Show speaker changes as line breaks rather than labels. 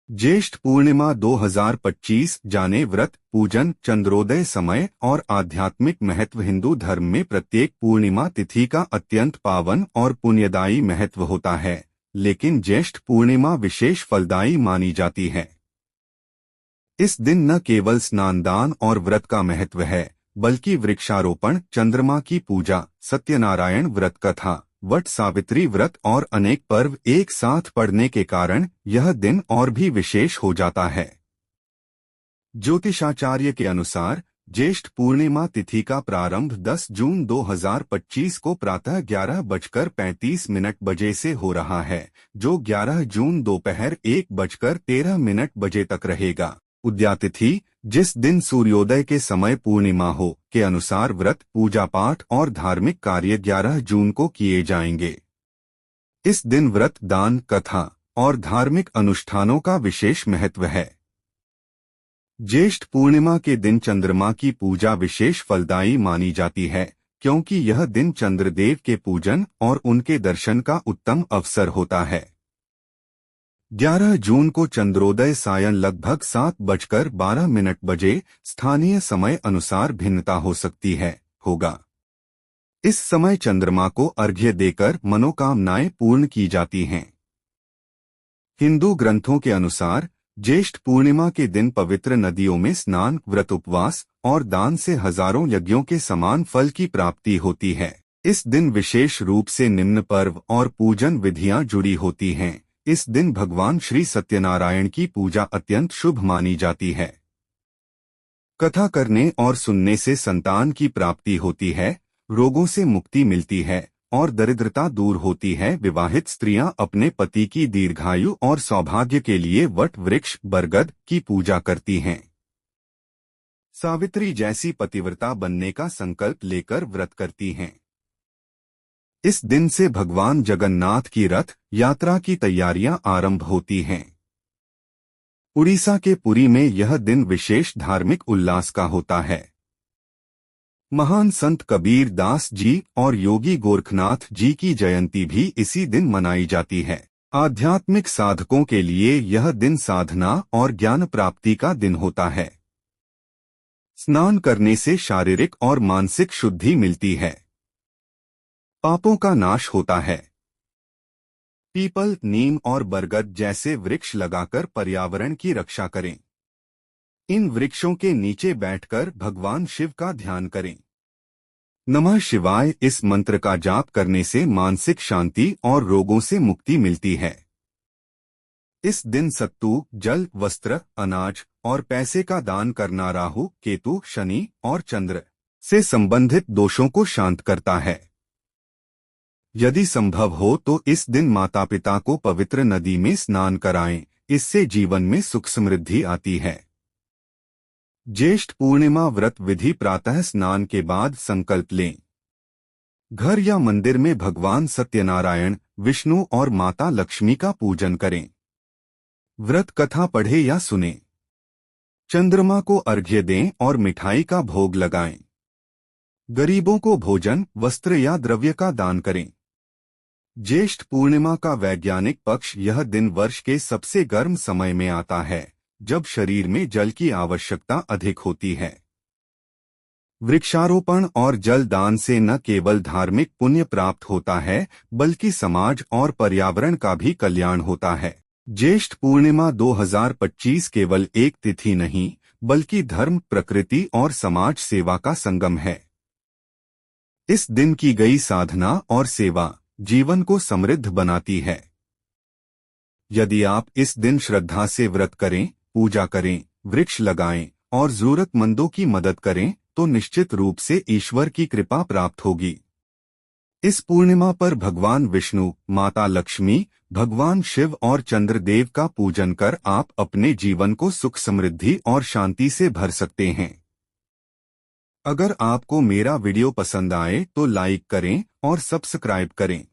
ज्येष्ठ पूर्णिमा 2025 जाने व्रत पूजन चंद्रोदय समय और आध्यात्मिक महत्व। हिंदू धर्म में प्रत्येक पूर्णिमा तिथि का अत्यंत पावन और पुण्यदायी महत्व होता है, लेकिन ज्येष्ठ पूर्णिमा विशेष फलदायी मानी जाती है। इस दिन न केवल स्नान दान और व्रत का महत्व है, बल्कि वृक्षारोपण, चंद्रमा की पूजा, सत्यनारायण व्रत कथा, वट सावित्री व्रत और अनेक पर्व एक साथ पड़ने के कारण यह दिन और भी विशेष हो जाता है। ज्योतिषाचार्य के अनुसार ज्येष्ठ पूर्णिमा तिथि का प्रारंभ 10 जून 2025 को प्रातः 11:35 बजे से हो रहा है, जो 11 जून दोपहर 1:13 बजे तक रहेगा। उद्या तिथि, जिस दिन सूर्योदय के समय पूर्णिमा हो, के अनुसार व्रत, पूजा पाठ और धार्मिक कार्य 11 जून को किए जाएंगे। इस दिन व्रत, दान, कथा और धार्मिक अनुष्ठानों का विशेष महत्व है। ज्येष्ठ पूर्णिमा के दिन चंद्रमा की पूजा विशेष फलदायी मानी जाती है, क्योंकि यह दिन चंद्रदेव के पूजन और उनके दर्शन का उत्तम अवसर होता है। 11 जून को चंद्रोदय सायं लगभग 7:12 बजे स्थानीय समय अनुसार भिन्नता हो सकती है होगा। इस समय चंद्रमा को अर्घ्य देकर मनोकामनाएं पूर्ण की जाती हैं। हिंदू ग्रंथों के अनुसार ज्येष्ठ पूर्णिमा के दिन पवित्र नदियों में स्नान, व्रत, उपवास और दान से हजारों यज्ञों के समान फल की प्राप्ति होती है। इस दिन विशेष रूप से निम्न पर्व और पूजन विधियां जुड़ी होती हैं। इस दिन भगवान श्री सत्यनारायण की पूजा अत्यंत शुभ मानी जाती है। कथा करने और सुनने से संतान की प्राप्ति होती है, रोगों से मुक्ति मिलती है और दरिद्रता दूर होती है। विवाहित स्त्रियां अपने पति की दीर्घायु और सौभाग्य के लिए वट वृक्ष, बरगद की पूजा करती हैं। सावित्री जैसी पतिव्रता बनने का संकल्प लेकर व्रत करती हैं। इस दिन से भगवान जगन्नाथ की रथ यात्रा की तैयारियां आरंभ होती हैं। उड़ीसा के पुरी में यह दिन विशेष धार्मिक उल्लास का होता है। महान संत कबीर दास जी और योगी गोरखनाथ जी की जयंती भी इसी दिन मनाई जाती है। आध्यात्मिक साधकों के लिए यह दिन साधना और ज्ञान प्राप्ति का दिन होता है। स्नान करने से शारीरिक और मानसिक शुद्धि मिलती है। पापों का नाश होता है। पीपल, नीम और बरगद जैसे वृक्ष लगाकर पर्यावरण की रक्षा करें। इन वृक्षों के नीचे बैठकर भगवान शिव का ध्यान करें। नमः शिवाय इस मंत्र का जाप करने से मानसिक शांति और रोगों से मुक्ति मिलती है। इस दिन सत्तू, जल, वस्त्र, अनाज और पैसे का दान करना राहु, केतु, शनि और चंद्र से संबंधित दोषों को शांत करता है। यदि संभव हो तो इस दिन माता पिता को पवित्र नदी में स्नान कराएं, इससे जीवन में सुख समृद्धि आती है। ज्येष्ठ पूर्णिमा व्रत विधि: प्रातः स्नान के बाद संकल्प लें। घर या मंदिर में भगवान सत्यनारायण, विष्णु और माता लक्ष्मी का पूजन करें। व्रत कथा पढ़े या सुने। चंद्रमा को अर्घ्य दें और मिठाई का भोग लगाएं। गरीबों को भोजन, वस्त्र या द्रव्य का दान करें। ज्येष्ठ पूर्णिमा का वैज्ञानिक पक्ष: यह दिन वर्ष के सबसे गर्म समय में आता है, जब शरीर में जल की आवश्यकता अधिक होती है। वृक्षारोपण और जल दान से न केवल धार्मिक पुण्य प्राप्त होता है, बल्कि समाज और पर्यावरण का भी कल्याण होता है। ज्येष्ठ पूर्णिमा 2025 केवल एक तिथि नहीं, बल्कि धर्म, प्रकृति और समाज सेवा का संगम है। इस दिन की गई साधना और सेवा जीवन को समृद्ध बनाती है। यदि आप इस दिन श्रद्धा से व्रत करें, पूजा करें, वृक्ष लगाएं और जरूरतमंदों की मदद करें, तो निश्चित रूप से ईश्वर की कृपा प्राप्त होगी। इस पूर्णिमा पर भगवान विष्णु, माता लक्ष्मी, भगवान शिव और चंद्रदेव का पूजन कर आप अपने जीवन को सुख, समृद्धि और शांति से भर सकते हैं। अगर आपको मेरा वीडियो पसंद आए तो लाइक करें और सब्सक्राइब करें।